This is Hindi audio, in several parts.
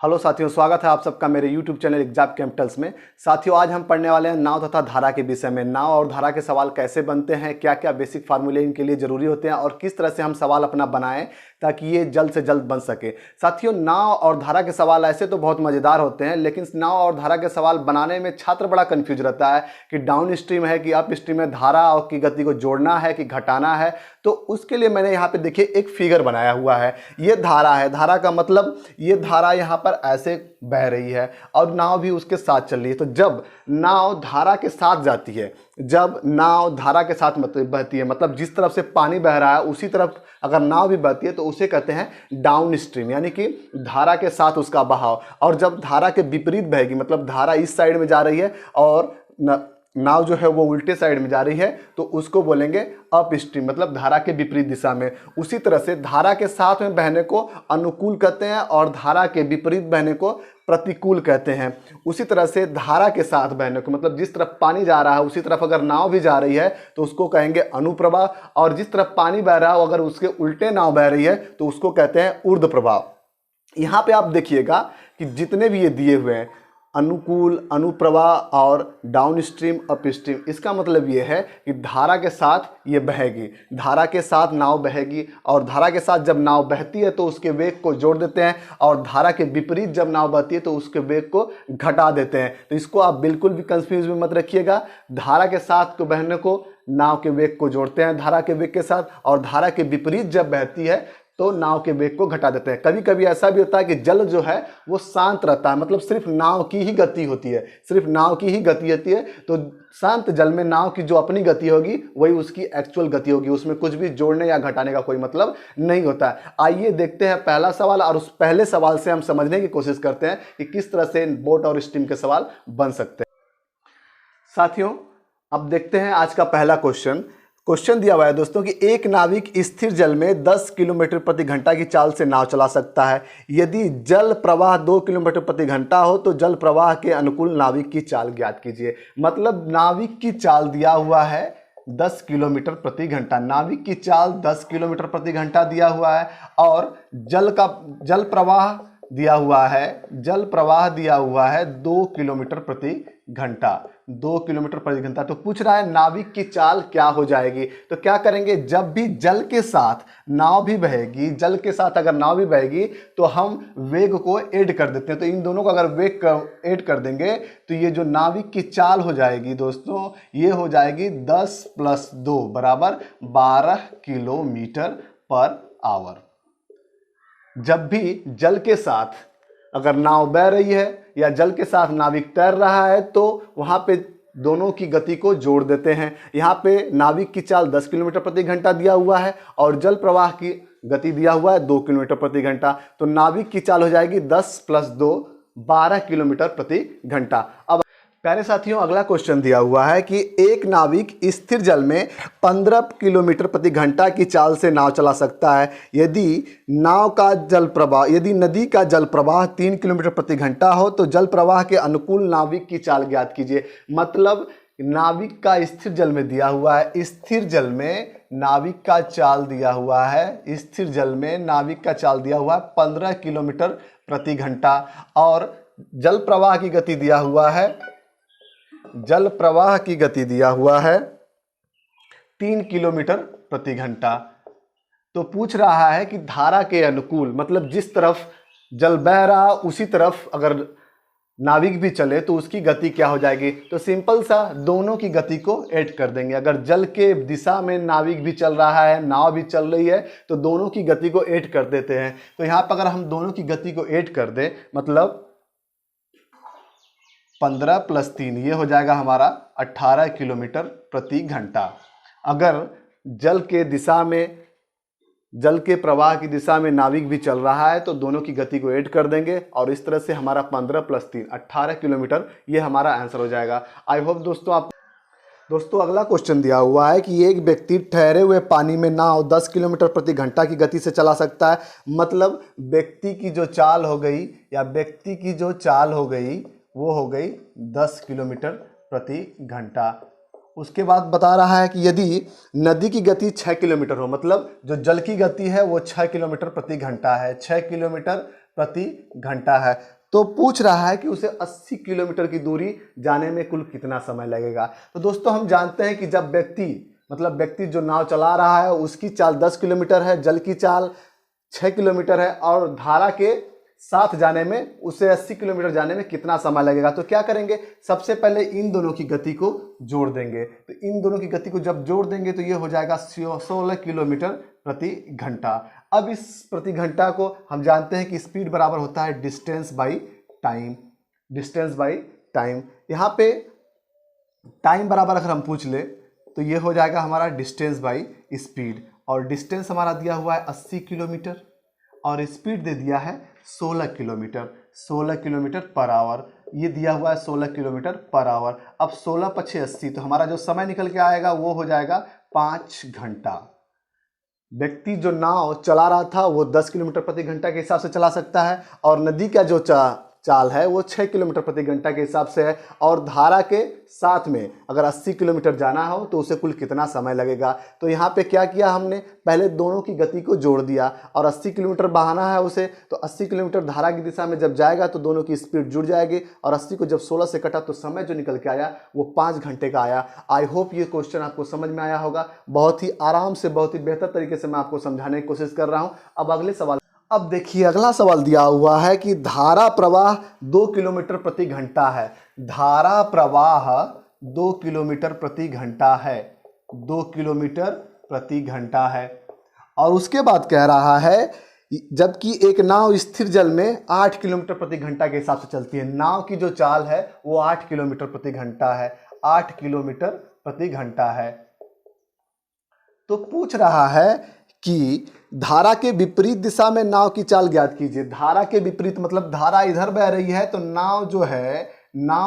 हेलो साथियों, स्वागत है आप सबका मेरे YouTube चैनल एग्जाम कैपिटल्स में। साथियों, आज हम पढ़ने वाले हैं नाव तथा धारा के विषय में। नाव और धारा के सवाल कैसे बनते हैं, क्या क्या बेसिक फार्मूले इनके लिए जरूरी होते हैं और किस तरह से हम सवाल अपना बनाएं ताकि ये जल्द से जल्द बन सके। साथियों, नाव और धारा के सवाल ऐसे तो बहुत मज़ेदार होते हैं, लेकिन नाव और धारा के सवाल बनाने में छात्र बड़ा कन्फ्यूज रहता है कि डाउन स्ट्रीम है कि अप स्ट्रीम है, धारा और की गति को जोड़ना है कि घटाना है। तो उसके लिए मैंने यहाँ पे देखिए एक फिगर बनाया हुआ है। ये धारा है, धारा का मतलब ये धारा यहाँ पर ऐसे बह रही है और नाव भी उसके साथ चल रही है। तो जब नाव धारा के साथ जाती है, जब नाव धारा के साथ बहती है, मतलब जिस तरफ से पानी बह रहा है उसी तरफ अगर नाव भी बहती है तो उसे कहते हैं डाउन स्ट्रीम, यानी कि धारा के साथ उसका बहाव। और जब धारा के विपरीत बहेगी, मतलब धारा इस साइड में जा रही है और नाव जो है वो उल्टे साइड में जा रही है, तो उसको बोलेंगे अप स्ट्रीम, मतलब धारा के विपरीत दिशा में। उसी तरह से धारा के साथ में बहने को अनुकूल कहते हैं और धारा के विपरीत बहने को प्रतिकूल कहते हैं। उसी तरह से धारा के साथ बहने को, मतलब जिस तरफ पानी जा रहा है उसी तरफ अगर नाव भी जा रही है तो उसको कहेंगे अनुप्रवाह, और जिस तरफ पानी बह रहा है अगर उसके उल्टे नाव बह रही है तो उसको कहते हैं ऊर्ध्व प्रवाह। यहाँ पे आप देखिएगा कि जितने भी ये दिए हुए हैं, अनुकूल, अनुप्रवाह और डाउन स्ट्रीम, अप स्ट्रीम, इसका मतलब ये है कि धारा के साथ ये बहेगी, धारा के साथ नाव बहेगी, और धारा के साथ जब नाव बहती है तो उसके वेग को जोड़ देते हैं, और धारा के विपरीत जब नाव बहती है तो उसके वेग को घटा देते हैं। तो इसको आप बिल्कुल भी कंफ्यूज में मत रखिएगा। धारा के साथ को बहने को नाव के वेग को जोड़ते हैं धारा के वेग के साथ, और धारा के विपरीत जब बहती है तो नाव के वेग को घटा देते हैं। कभी कभी ऐसा भी होता है कि जल जो है वो शांत रहता है, मतलब सिर्फ नाव की ही गति होती है, सिर्फ नाव की ही गति होती है। तो शांत जल में नाव की जो अपनी गति होगी वही उसकी एक्चुअल गति होगी, उसमें कुछ भी जोड़ने या घटाने का कोई मतलब नहीं होता है। आइए देखते हैं पहला सवाल, और उस पहले सवाल से हम समझने की कोशिश करते हैं कि किस तरह से बोट और स्टीम के सवाल बन सकते हैं। साथियों, अब देखते हैं आज का पहला क्वेश्चन दिया हुआ है दोस्तों कि एक नाविक स्थिर जल में 10 किलोमीटर प्रति घंटा की चाल से नाव चला सकता है। यदि जल प्रवाह 2 किलोमीटर प्रति घंटा हो तो जल प्रवाह के अनुकूल नाविक की चाल ज्ञात कीजिए। मतलब नाविक की चाल दिया हुआ है 10 किलोमीटर प्रति घंटा, नाविक की चाल 10 किलोमीटर प्रति घंटा दिया हुआ है, और जल प्रवाह दिया हुआ है 2 किलोमीटर प्रति घंटा, 2 किलोमीटर प्रति घंटा। तो पूछ रहा है नाविक की चाल क्या हो जाएगी। तो क्या करेंगे, जब भी जल के साथ नाव भी बहेगी, जल के साथ अगर नाव भी बहेगी तो हम वेग को ऐड कर देते हैं। तो इन दोनों को अगर वेग ऐड कर देंगे तो ये जो नाविक की चाल हो जाएगी दोस्तों, ये हो जाएगी 10 + 2 बराबर 12 किलोमीटर पर आवर। जब भी जल के साथ अगर नाव बह रही है या जल के साथ नाविक तैर रहा है तो वहां पे दोनों की गति को जोड़ देते हैं। यहाँ पे नाविक की चाल 10 किलोमीटर प्रति घंटा दिया हुआ है और जल प्रवाह की गति दिया हुआ है 2 किलोमीटर प्रति घंटा। तो नाविक की चाल हो जाएगी 10 + 2 12 किलोमीटर प्रति घंटा। अब प्यारे साथियों, अगला क्वेश्चन दिया हुआ है कि एक नाविक स्थिर जल में 15 किलोमीटर प्रति घंटा की चाल से नाव चला सकता है। यदि नदी का जल प्रवाह 3 किलोमीटर प्रति घंटा हो तो जल प्रवाह के अनुकूल नाविक की चाल ज्ञात कीजिए। मतलब नाविक का स्थिर जल में दिया हुआ है, स्थिर जल में नाविक का चाल दिया हुआ है, स्थिर जल में नाविक का चाल दिया हुआ है 15 किलोमीटर प्रति घंटा, और जल प्रवाह की गति दिया हुआ है 3 किलोमीटर प्रति घंटा। तो पूछ रहा है कि धारा के अनुकूल, मतलब जिस तरफ जल बह रहा उसी तरफ अगर नाविक भी चले तो उसकी गति क्या हो जाएगी। तो सिंपल सा दोनों की गति को ऐड कर देंगे। अगर जल के दिशा में नाविक भी चल रहा है, नाव भी चल रही है, तो दोनों की गति को ऐड कर देते हैं। तो यहाँ पर अगर हम दोनों की गति को ऐड कर दें, मतलब 15 + 3 ये हो जाएगा हमारा 18 किलोमीटर प्रति घंटा। अगर जल के प्रवाह की दिशा में नाविक भी चल रहा है तो दोनों की गति को ऐड कर देंगे, और इस तरह से हमारा 15 + 3 18 किलोमीटर ये हमारा आंसर हो जाएगा। आई होप दोस्तों अगला क्वेश्चन दिया हुआ है कि एक व्यक्ति ठहरे हुए पानी में नाव 10 किलोमीटर प्रति घंटा की गति से चला सकता है। मतलब व्यक्ति की जो चाल हो गई वो हो गई 10 किलोमीटर प्रति घंटा। उसके बाद बता रहा है कि यदि नदी की गति 6 किलोमीटर हो, मतलब जो जल की गति है वो 6 किलोमीटर प्रति घंटा है, 6 किलोमीटर प्रति घंटा है। तो पूछ रहा है कि उसे 80 किलोमीटर की दूरी जाने में कुल कितना समय लगेगा। तो दोस्तों हम जानते हैं कि जब व्यक्ति जो नाव चला रहा है उसकी चाल 10 किलोमीटर है, जल की चाल 6 किलोमीटर है और धारा के साथ जाने में उसे 80 किलोमीटर जाने में कितना समय लगेगा। तो क्या करेंगे, सबसे पहले इन दोनों की गति को जोड़ देंगे। तो इन दोनों की गति को जब जोड़ देंगे तो ये हो जाएगा 16 किलोमीटर प्रति घंटा। अब इस प्रति घंटा को हम जानते हैं कि स्पीड बराबर होता है distance by time. Distance by time, यहाँ पे टाइम बराबर अगर हम पूछ ले तो ये हो जाएगा हमारा डिस्टेंस बाई स्पीड। और डिस्टेंस हमारा दिया हुआ है 80 किलोमीटर और स्पीड दे दिया है 16 किलोमीटर, 16 किलोमीटर पर आवर। ये दिया हुआ है 16 किलोमीटर पर आवर। अब 16 पछे 80, तो हमारा जो समय निकल के आएगा वो हो जाएगा 5 घंटा। व्यक्ति जो नाव चला रहा था वो 10 किलोमीटर प्रति घंटा के हिसाब से चला सकता है और नदी का जो चाल है वो 6 किलोमीटर प्रति घंटा के हिसाब से है। और धारा के साथ में अगर 80 किलोमीटर जाना हो तो उसे कुल कितना समय लगेगा। तो यहाँ पे क्या किया हमने, पहले दोनों की गति को जोड़ दिया और 80 किलोमीटर बहाना है उसे, तो 80 किलोमीटर धारा की दिशा में जब जाएगा तो दोनों की स्पीड जुड़ जाएगी और 80 को जब 16 से कटा तो समय जो निकल के आया वो 5 घंटे का आया। आई होप ये क्वेश्चन आपको समझ में आया होगा। बहुत ही आराम से, बहुत ही बेहतर तरीके से मैं आपको समझाने की कोशिश कर रहा हूँ। अब अगले सवाल, अब देखिए अगला सवाल दिया हुआ है कि धारा प्रवाह 2 किलोमीटर प्रति घंटा है। धारा प्रवाह 2 किलोमीटर प्रति घंटा है, 2 किलोमीटर प्रति घंटा है। और उसके बाद कह रहा है जबकि एक नाव स्थिर जल में 8 किलोमीटर प्रति घंटा के हिसाब से चलती है। नाव की जो चाल है वो 8 किलोमीटर प्रति घंटा है, 8 किलोमीटर प्रति घंटा है। तो पूछ रहा है कि धारा के विपरीत दिशा में नाव की चाल ज्ञात कीजिए। धारा के विपरीत मतलब धारा इधर बह रही है तो नाव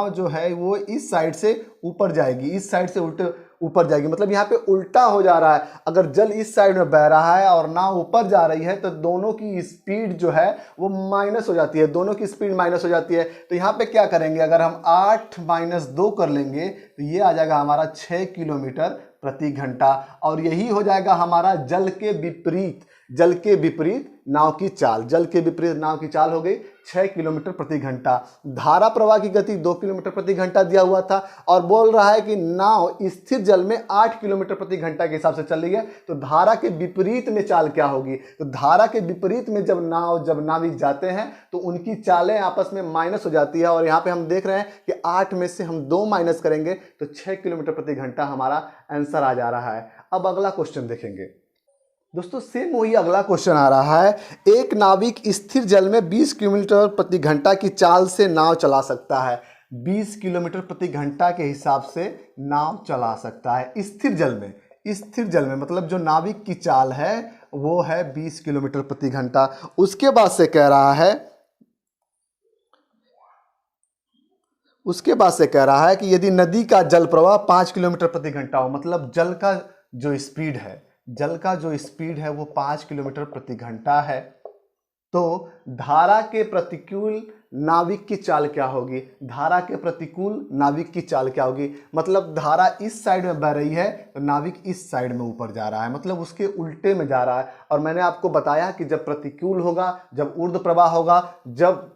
जो है वो इस साइड से ऊपर जाएगी, इस साइड से ऊपर जाएगी। मतलब यहाँ पे उल्टा हो जा रहा है। अगर जल इस साइड में बह रहा है और नाव ऊपर जा रही है तो दोनों की स्पीड जो है वो माइनस हो जाती है, दोनों की स्पीड माइनस हो जाती है। तो यहाँ पे क्या करेंगे, अगर हम 8 माइनस 2 कर लेंगे तो ये आ जाएगा हमारा 6 किलोमीटर प्रति घंटा। और यही हो जाएगा हमारा जल के विपरीत नाव की चाल। जल के विपरीत नाव की चाल हो गई 6 किलोमीटर प्रति घंटा। धारा प्रवाह की गति 2 किलोमीटर प्रति घंटा दिया हुआ था और बोल रहा है कि नाव स्थिर जल में 8 किलोमीटर प्रति घंटा के हिसाब से चल रही है। तो धारा के विपरीत में चाल क्या होगी, तो धारा के विपरीत में जब नाविक जाते हैं तो उनकी चालें आपस में माइनस हो जाती है। और यहाँ पे हम देख रहे हैं कि 8 में से हम 2 माइनस करेंगे तो 6 किलोमीटर प्रति घंटा हमारा आंसर आ जा रहा है। अब अगला क्वेश्चन देखेंगे दोस्तों, सेम वही अगला क्वेश्चन आ रहा है। एक नाविक स्थिर जल में 20 किलोमीटर प्रति घंटा की चाल से नाव चला सकता है। 20 किलोमीटर प्रति घंटा के हिसाब से नाव चला सकता है स्थिर जल में मतलब जो नाविक की चाल है वो है 20 किलोमीटर प्रति घंटा। उसके बाद से कह रहा है कि यदि नदी का जल प्रवाह 5 किलोमीटर प्रति घंटा हो, मतलब जल का जो स्पीड है वो 5 किलोमीटर प्रति घंटा है, तो धारा के प्रतिकूल नाविक की चाल क्या होगी। धारा के प्रतिकूल नाविक की चाल क्या होगी, मतलब धारा इस साइड में बह रही है तो नाविक इस साइड में ऊपर जा रहा है, मतलब उसके उल्टे में जा रहा है। और मैंने आपको बताया कि जब प्रतिकूल होगा, जब ऊर्ध्व प्रवाह होगा, जब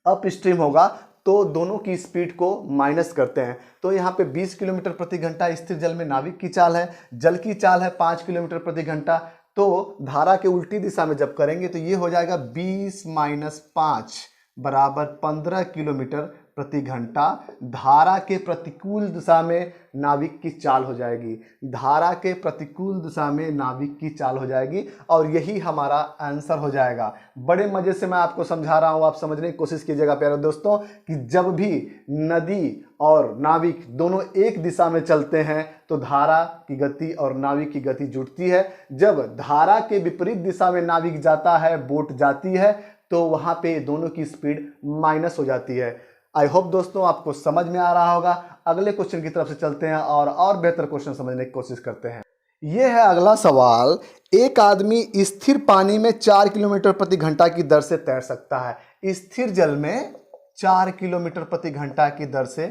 अप स्ट्रीम होगा तो दोनों की स्पीड को माइनस करते हैं। तो यहाँ पे 20 किलोमीटर प्रति घंटा स्थिर जल में नाविक की चाल है, जल की चाल है 5 किलोमीटर प्रति घंटा। तो धारा के उल्टी दिशा में जब करेंगे तो ये हो जाएगा 20 माइनस 5 बराबर 15 किलोमीटर प्रति घंटा। धारा के प्रतिकूल दिशा में नाविक की चाल हो जाएगी, धारा के प्रतिकूल दिशा में नाविक की चाल हो जाएगी और यही हमारा आंसर हो जाएगा। बड़े मजे से मैं आपको समझा रहा हूं, आप समझने की कोशिश कीजिएगा प्यारे दोस्तों कि जब भी नदी और नाविक दोनों एक दिशा में चलते हैं तो धारा की गति और नाविक की गति जुड़ती है। जब धारा के विपरीत दिशा में नाविक जाता है, बोट जाती है, तो वहां पे दोनों की स्पीड माइनस हो जाती है। आई होप दोस्तों आपको समझ में आ रहा होगा। अगले क्वेश्चन की तरफ से चलते हैं और बेहतर क्वेश्चन समझने की कोशिश करते हैं। यह है अगला सवाल। एक आदमी स्थिर पानी में 4 किलोमीटर प्रति घंटा की दर से तैर सकता है। स्थिर जल में 4 किलोमीटर प्रति घंटा की दर से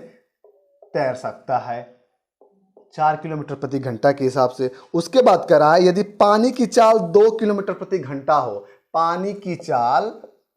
तैर सकता है, 4 किलोमीटर प्रति घंटा के हिसाब से। उसके बाद कह रहा है यदि पानी की चाल 2 किलोमीटर प्रति घंटा हो, पानी की चाल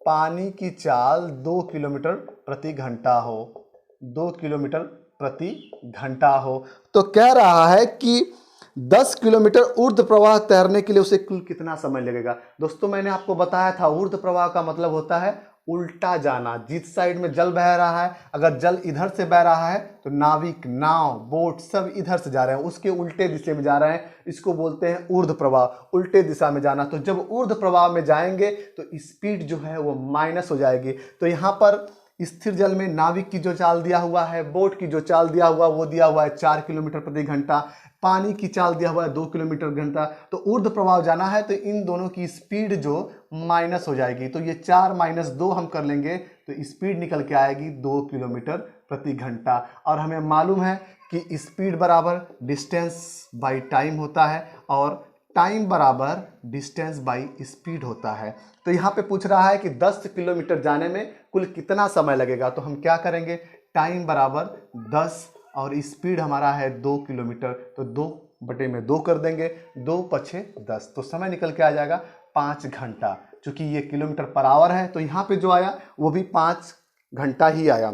पानी की चाल 2 किलोमीटर प्रति घंटा हो, 2 किलोमीटर प्रति घंटा हो, तो कह रहा है कि 10 किलोमीटर ऊर्ध्व प्रवाह तैरने के लिए उसे कुल कितना समय लगेगा। दोस्तों मैंने आपको बताया था ऊर्ध्व प्रवाह का मतलब होता है उल्टा जाना, जिस साइड में जल बह रहा है, अगर जल इधर से बह रहा है तो नाविक, नाव, बोट सब इधर से जा रहे हैं, उसके उल्टे दिशा में जा रहे हैं, इसको बोलते हैं ऊर्ध्व प्रवाह, उल्टे दिशा में जाना। तो जब ऊर्ध्व प्रवाह में जाएंगे तो स्पीड जो है वो माइनस हो जाएगी। तो यहाँ पर स्थिर जल में नाविक की जो चाल दिया हुआ है, बोट की जो चाल दिया हुआ वो दिया हुआ है 4 किलोमीटर प्रति घंटा, पानी की चाल दिया हुआ है 2 किलोमीटर घंटा। तो ऊर्ध्व प्रवाह जाना है तो इन दोनों की स्पीड जो माइनस हो जाएगी, तो ये 4 माइनस 2 हम कर लेंगे तो स्पीड निकल के आएगी 2 किलोमीटर प्रति घंटा। और हमें मालूम है कि स्पीड बराबर डिस्टेंस बाई टाइम होता है और टाइम बराबर डिस्टेंस बाई स्पीड होता है। तो यहाँ पे पूछ रहा है कि 10 किलोमीटर जाने में कुल कितना समय लगेगा, तो हम क्या करेंगे, टाइम बराबर 10 और स्पीड हमारा है 2 किलोमीटर, तो 2/2 कर देंगे, 2 पछे 10, तो समय निकल के आ जाएगा 5 घंटा। चूंकि ये किलोमीटर पर आवर है तो यहाँ पे जो आया वो भी 5 घंटा ही आया।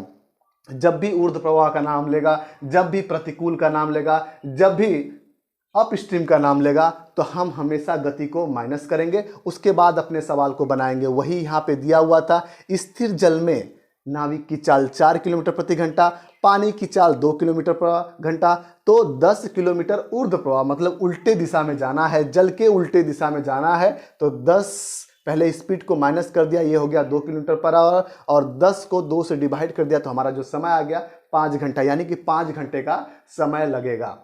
जब भी ऊर्ध्व प्रवाह का नाम लेगा, जब भी प्रतिकूल का नाम लेगा, जब भी अप स्ट्रीम का नाम लेगा, तो हम हमेशा गति को माइनस करेंगे, उसके बाद अपने सवाल को बनाएंगे। वही यहाँ पे दिया हुआ था, स्थिर जल में नाविक की चाल 4 किलोमीटर प्रति घंटा, पानी की चाल 2 किलोमीटर प्रति घंटा, तो 10 किलोमीटर ऊर्ध्व प्रवाह मतलब उल्टे दिशा में जाना है, जल के उल्टे दिशा में जाना है। तो 10 पहले स्पीड को माइनस कर दिया, ये हो गया 2 किलोमीटर पर आवर, और 10 को 2 से डिवाइड कर दिया तो हमारा जो समय आ गया 5 घंटा, यानी कि 5 घंटे का समय लगेगा।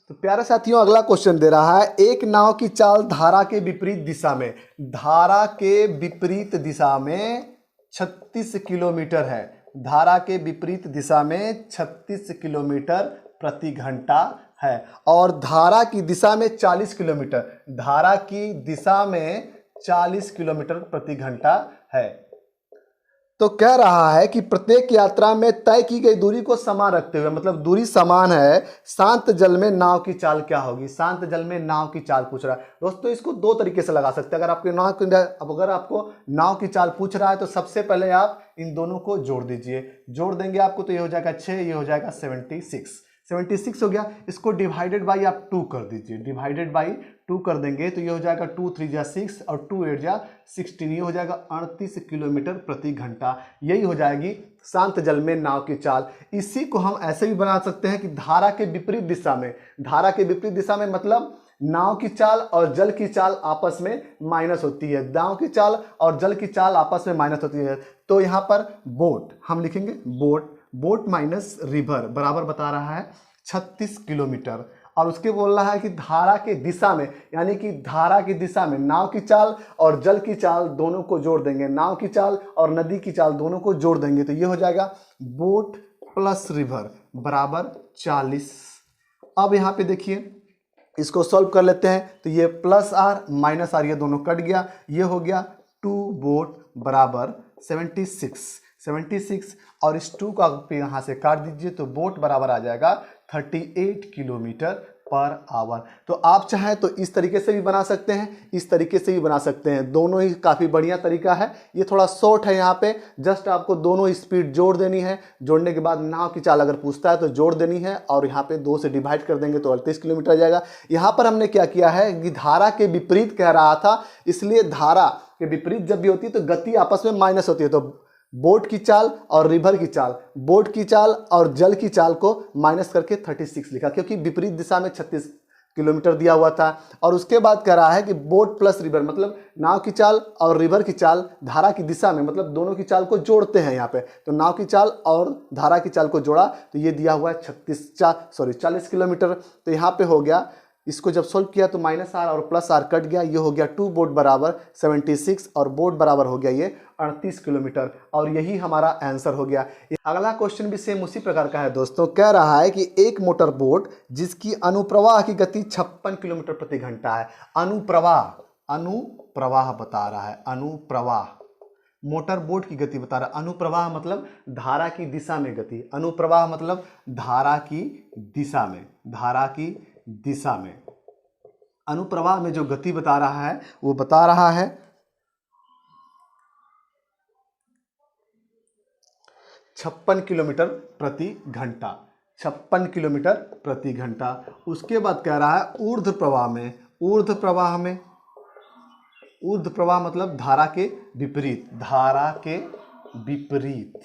तो प्यारे साथियों अगला क्वेश्चन दे रहा है, एक नाव की चाल धारा के विपरीत दिशा में, धारा के विपरीत दिशा में 36 किलोमीटर है, धारा के विपरीत दिशा में 36 किलोमीटर प्रति घंटा है, और धारा की दिशा में 40 किलोमीटर, धारा की दिशा में 40 किलोमीटर प्रति घंटा है। तो कह रहा है कि प्रत्येक यात्रा में तय की गई दूरी को समान रखते हुए, मतलब दूरी समान है, शांत जल में नाव की चाल क्या होगी, शांत जल में नाव की चाल पूछ रहा है। दोस्तों इसको 2 तरीके से लगा सकते हैं। अगर आपको नाव की चाल पूछ रहा है तो सबसे पहले आप इन दोनों को जोड़ दीजिए, जोड़ देंगे आपको तो ये हो जाएगा 6, ये हो जाएगा 76 हो गया। इसको डिवाइडेड बाई आप 2 कर दीजिए, डिवाइडेड बाई 2 कर देंगे तो ये हो जाएगा 2 3 जा 6 और 2 8 जा 16, ये हो जाएगा 38 किलोमीटर प्रति घंटा। यही हो जाएगी शांत जल में नाव की चाल। इसी को हम ऐसे भी बना सकते हैं कि धारा के विपरीत दिशा में, धारा के विपरीत दिशा में मतलब नाव की चाल और जल की चाल आपस में माइनस होती है, नाव की चाल और जल की चाल आपस में माइनस होती है। तो यहाँ पर बोट हम लिखेंगे, बोट माइनस रिवर बराबर बता रहा है 36 किलोमीटर, और उसके बोल रहा है कि धारा के दिशा में, यानी कि धारा की दिशा में नाव की चाल और जल की चाल दोनों को जोड़ देंगे, नाव की चाल और नदी की चाल दोनों को जोड़ देंगे तो ये हो जाएगा बोट प्लस रिवर बराबर 40। अब यहाँ पे देखिए इसको सॉल्व कर लेते हैं, तो ये प्लस आर माइनस आर ये दोनों कट गया, ये हो गया 2 बोट बराबर 76 और इस 2 का यहाँ से काट दीजिए तो बोट बराबर आ जाएगा 38 किलोमीटर पर आवर। तो आप चाहें तो इस तरीके से भी बना सकते हैं, इस तरीके से भी बना सकते हैं, दोनों ही काफ़ी बढ़िया तरीका है। ये थोड़ा शॉर्ट है, यहाँ पे जस्ट आपको दोनों ही स्पीड जोड़ देनी है, जोड़ने के बाद नाव की चाल अगर पूछता है तो जोड़ देनी है और यहाँ पे 2 से डिवाइड कर देंगे तो 38 किलोमीटर आ जाएगा। यहाँ पर हमने क्या किया है कि धारा के विपरीत कह रहा था, इसलिए धारा के विपरीत जब भी होती है तो गति आपस में माइनस होती है, तो बोट की चाल और रिवर की चाल, बोट की चाल और जल की चाल को माइनस करके 36 लिखा, क्योंकि विपरीत दिशा में 36 किलोमीटर दिया हुआ था। और उसके बाद कह रहा है कि बोट प्लस रिवर मतलब नाव की चाल और रिवर की चाल धारा की दिशा में, मतलब दोनों की चाल को जोड़ते हैं यहाँ पे, तो नाव की चाल और धारा की चाल को जोड़ा तो ये दिया हुआ है 40 किलोमीटर। तो यहाँ पे हो गया, इसको जब सोल्व किया तो माइनस आर और प्लस आर कट गया, ये हो गया 2 बोट बराबर 76 और बोट बराबर हो गया ये 38 किलोमीटर, और यही हमारा आंसर हो गया। अगला क्वेश्चन भी सेम उसी प्रकार का है दोस्तों। कह रहा है कि एक मोटर बोट जिसकी अनुप्रवाह की गति 56 किलोमीटर प्रति घंटा है, अनुप्रवाह बता रहा है, अनुप्रवाह मोटर बोट की गति बता रहा है। अनुप्रवाह मतलब धारा की दिशा में गति, अनुप्रवाह मतलब धारा की दिशा में, धारा की दिशा में अनुप्रवाह में जो गति बता रहा है वो बता रहा है 56 किलोमीटर प्रति घंटा, 56 किलोमीटर प्रति घंटा। उसके बाद कह रहा है ऊर्ध्व प्रवाह में, ऊर्ध्व प्रवाह में, ऊर्ध्व प्रवाह मतलब धारा के विपरीत, धारा के विपरीत,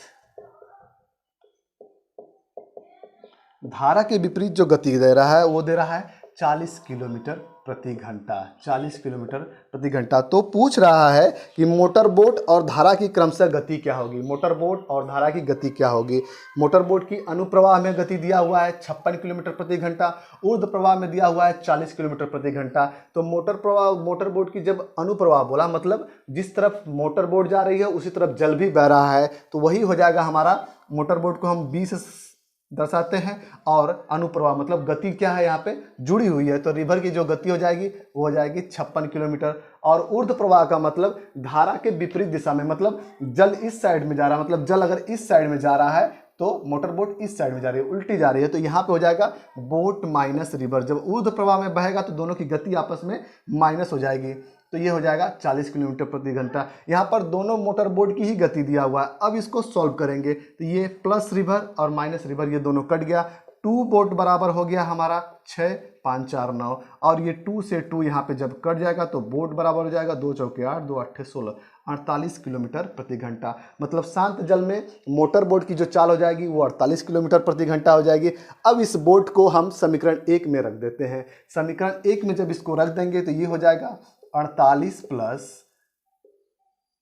धारा के विपरीत जो गति दे रहा है वो दे रहा है 40 किलोमीटर प्रति घंटा, 40 किलोमीटर प्रति घंटा। तो पूछ रहा है कि मोटर बोट और धारा की क्रमशः गति क्या होगी, मोटर बोट और धारा की गति क्या होगी। मोटर बोट की अनुप्रवाह में गति दिया हुआ है 56 किलोमीटर प्रति घंटा, ऊर्ध्व प्रवाह में दिया हुआ है 40 किलोमीटर प्रति घंटा। तो मोटर बोट की जब अनुप्रवाह बोला मतलब जिस तरफ मोटर बोट जा रही है उसी तरफ जल भी बह रहा है, तो वही हो जाएगा हमारा, मोटर बोट को हम 20 दर्शाते हैं, और अनुप्रवाह मतलब गति क्या है यहाँ पे जुड़ी हुई है, तो रिवर की जो गति हो जाएगी वो हो जाएगी 56 किलोमीटर। और ऊर्ध्व प्रवाह का मतलब धारा के विपरीत दिशा में, मतलब जल इस साइड में जा रहा है, मतलब जल अगर इस साइड में जा रहा है तो मोटर बोट इस साइड में जा रही है, उल्टी जा रही है, तो यहाँ पे हो जाएगा बोट माइनस रिवर। जब ऊर्ध्व प्रवाह में बहेगा तो दोनों की गति आपस में माइनस हो जाएगी, तो ये हो जाएगा 40 किलोमीटर प्रति घंटा। यहाँ पर दोनों मोटर बोट की ही गति दिया हुआ है। अब इसको सॉल्व करेंगे तो ये प्लस रिवर और माइनस रिवर ये दोनों कट गया, 2 बोट बराबर हो गया हमारा 6, 5, 4, 9, और ये 2 से 2 यहाँ पे जब कट जाएगा तो बोट बराबर हो जाएगा 2 चौके 8, 2 8 16, 48 किलोमीटर प्रति घंटा। मतलब शांत जल में मोटर बोट की जो चाल हो जाएगी वो 48 किलोमीटर प्रति घंटा हो जाएगी। अब इस बोट को हम समीकरण 1 में रख देते हैं। समीकरण 1 में जब इसको रख देंगे तो ये हो जाएगा 48 प्लस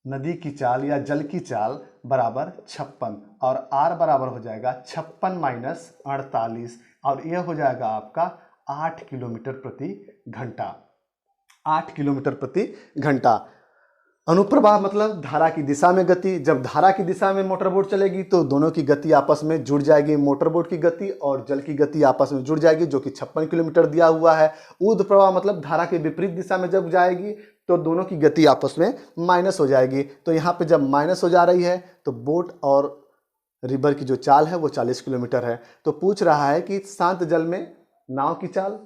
नदी की चाल या जल की चाल बराबर 56, और r बराबर हो जाएगा 56 माइनस 48, और यह हो जाएगा आपका 8 किलोमीटर प्रति घंटा, 8 किलोमीटर प्रति घंटा। अनुप्रवाह मतलब धारा की दिशा में गति, जब धारा की दिशा में मोटर बोट चलेगी तो दोनों की गति आपस में जुड़ जाएगी, मोटर बोट की गति और जल की गति आपस में जुड़ जाएगी, जो कि 56 किलोमीटर दिया हुआ है। ऊर्ध्व प्रवाह मतलब धारा के विपरीत दिशा में जब जाएगी तो दोनों की गति आपस में माइनस हो जाएगी, तो यहाँ पे जब माइनस हो जा रही है तो बोट और रिवर की जो चाल है वो 40 किलोमीटर है। तो पूछ रहा है कि शांत जल में नाव की चाल,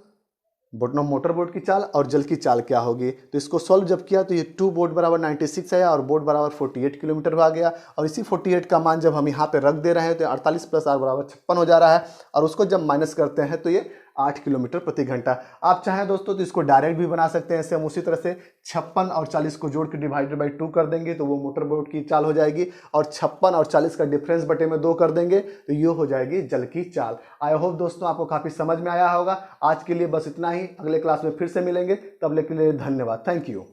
मोटर बोट की चाल और जल की चाल क्या होगी। तो इसको सॉल्व जब किया तो ये 2 बोट बराबर 96 है और बोट बराबर 48 किलोमीटर आ गया, और इसी 48 का मान जब हम यहाँ पे रख दे रहे हैं तो 48 प्लस r बराबर 56 हो जा रहा है, और उसको जब माइनस करते हैं तो ये 8 किलोमीटर प्रति घंटा। आप चाहें दोस्तों तो इसको डायरेक्ट भी बना सकते हैं, ऐसे हम उसी तरह से 56 और 40 को जोड़ के डिवाइडेड बाई 2 कर देंगे तो वो मोटर बोट की चाल हो जाएगी, और 56 और 40 का डिफरेंस बटे में 2 कर देंगे तो ये हो जाएगी जल की चाल। आई होप दोस्तों आपको काफ़ी समझ में आया होगा। आज के लिए बस इतना ही, अगले क्लास में फिर से मिलेंगे, तब तक के लिए धन्यवाद, थैंक यू।